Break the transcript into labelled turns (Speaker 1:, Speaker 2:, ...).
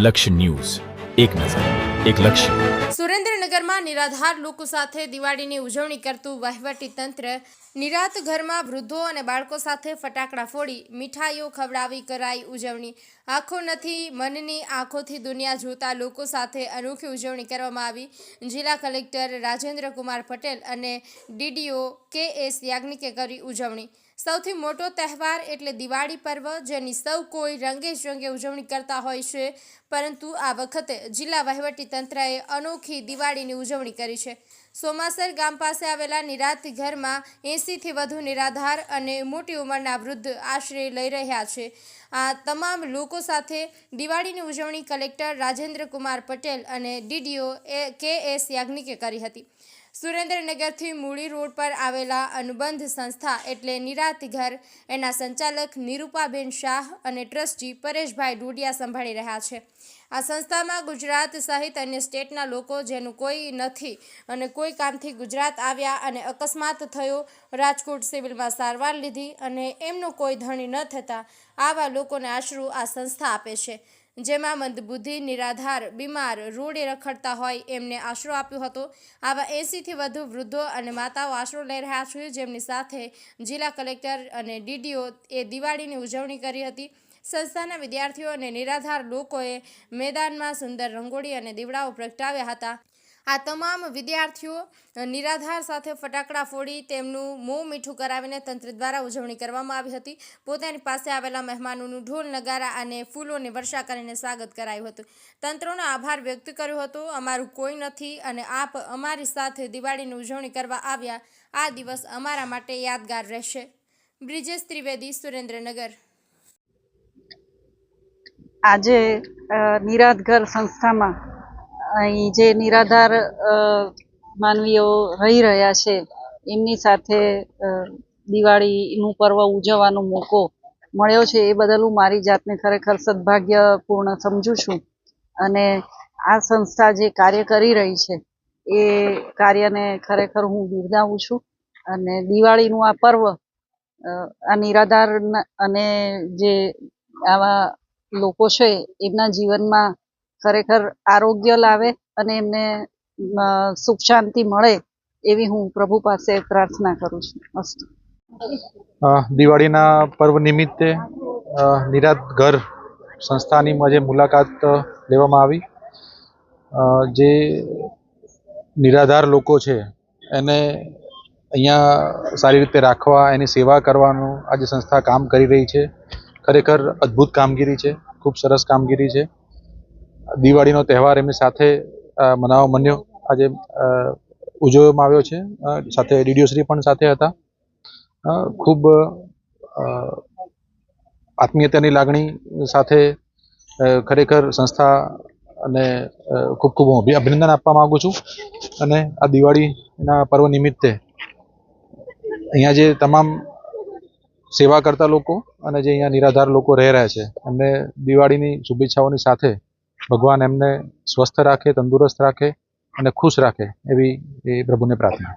Speaker 1: લક્ષ્ય ન્યૂઝ, એક નજર, એક લક્ષ્ય.
Speaker 2: સુરેન્દ્રનગરમાં નિરાધાર લોકો સાથે દિવાળીની ઉજવણી કરતું વહીવટી તંત્ર નિરાત ઘરમાં વૃદ્ધો અને બાળકો સાથે ફટાકડા ફોડી મીઠાઈઓ ખવડાવી કરાઈ ઉજવણી. આંખો નથી મનની આંખોથી દુનિયા જોતા લોકો સાથે અનોખી ઉજવણી કરવામાં આવી. જિલ્લા કલેક્ટર રાજેન્દ્ર કુમાર પટેલ અને ડીડીઓ કે.એસ. યાજ્ઞિકે કરી ઉજવણી. સૌથી મોટો તહેવાર એટલે દિવાળી પર્વ, જેની સૌ કોઈ રંગે ચંગે ઉજવણી કરતા હોય છે, પરંતુ આ વખતે જિલ્લા વહીવટી તંત્રએ અનોખી દિવાળીની ઉજવણી કરી છે. સોમાસર ગામ પાસે આવેલા નિરાત ઘરમાં 80થી વધુ નિરાધાર અને મોટી ઉંમરના વૃદ્ધ આશ્રય લઈ રહ્યા છે. આ તમામ લોકો સાથે દિવાળીની ઉજવણી કલેક્ટર રાજેન્દ્ર કુમાર પટેલ અને ડીડીઓ કે.એસ. યાજ્ઞિકે કરી હતી. સુરેન્દ્રનગરથી મૂળી રોડ પર આવેલા અનુબંધ સંસ્થા એટલે નિરાત ઘર, એના સંચાલક નિરૂપાબેન શાહ અને ટ્રસ્ટી પરેશભાઈ ડોડિયા સંભાળી રહ્યા છે. આ સંસ્થામાં ગુજરાત સહિત અન્ય સ્ટેટના લોકો જેનું કોઈ નથી અને કોઈ કામથી ગુજરાત આવ્યા અને અકસ્માત થયો, રાજકોટ સિવિલમાં સારવાર લીધી અને એમનો કોઈ ધણી ન થતા આવા લોકોને આશરો આ સંસ્થા આપે છે. જેમાં મંદબુદ્ધિ, નિરાધાર, બીમાર, રોડે રખડતા હોય એમને આશરો આપ્યો હતો. આવા 80થી વધુ વૃદ્ધો અને માતાઓ આશરો લઈ રહ્યા છે, જેમની સાથે જિલ્લા કલેક્ટર અને ડીડીઓ એ દિવાળીની ઉજવણી કરી હતી. સંસ્થાના વિદ્યાર્થીઓ અને નિરાધાર લોકોએ મેદાનમાં સુંદર રંગોળી અને દીવડાઓ પ્રગટાવ્યા હતા. આ તમામ વિદ્યાર્થીઓ નિરાધાર સાથે ફટાકડા ફોડી તેમનું મોં મીઠું કરાવીને તંત્ર દ્વારા ઉજવણી કરવામાં આવી હતી. પોતાની પાસે આવેલા મહેમાનોનું ઢોલ, નગારા અને ફૂલોની વર્ષા કરીને સ્વાગત કરાયું હતું. તંત્રનો આભાર વ્યક્ત કર્યો હતો. અમારું કોઈ નથી અને આપ અમારી સાથે દિવાળીની ઉજવણી કરવા આવ્યા. આ દિવસ અમારા માટે યાદગાર રહેશે. બ્રિજેશ ત્રિવેદી, સુરેન્દ્રનગર.
Speaker 3: આજે નિરાત ઘર સંસ્થામાં અહીં જે નિરાધાર માનવીઓ રહી રહ્યા છે એમની સાથે દિવાળીનું પર્વ ઉજવવાનો મોકો મળ્યો છે. એ બદલ હું મારી જાતને ખરેખર સદભાગ્યપૂર્ણ સમજું છું અને આ સંસ્થા જે કાર્ય કરી રહી છે એ કાર્યને ખરેખર હું બિરદાવું છું. અને દિવાળીનું આ પર્વ આ નિરાધાર અને જે આવા લોકો છે એમના જીવનમાં ખરેખર આરોગ્ય લાવે અને એમને સુખ શાંતિ મળે એવી હું પ્રભુ પાસે પ્રાર્થના કરું છું. અસ્તુ.
Speaker 4: દિવાળીના પર્વ નિમિત્તે નિરાત ઘર સંસ્થાની જે મુલાકાત લેવામાં આવી, જે નિરાધાર લોકો છે એને અહીંયા સારી રીતે રાખવા, એની સેવા કરવાનું આજે સંસ્થા કામ કરી રહી છે. ખરેખર અદ્ભુત કામગીરી છે, ખૂબ સરસ કામગીરી છે. દિવાળીનો તહેવાર એમની સાથે મનાવવા માંડ્યો, આજે ઉજવવામાં આવ્યો છે. સાથે ડીડીઓ શ્રી પણ સાથે હતા. ખૂબ આત્મીયતાની લાગણી સાથે ખરેખર સંસ્થા અને ખૂબ ખૂબ હું અભિનંદન આપવા માગું છું. અને આ દિવાળીના પર્વ નિમિત્તે અહીંયા જે તમામ સેવા કરતા લોકો અને જે અહીંયા નિરાધાર લોકો રહી રહ્યા છે એમને દિવાળીની શુભેચ્છાઓની સાથે ભગવાન એમને સ્વસ્થ રાખે, તંદુરસ્ત રાખે અને ખુશ રાખે એવી પ્રભુને પ્રાર્થના.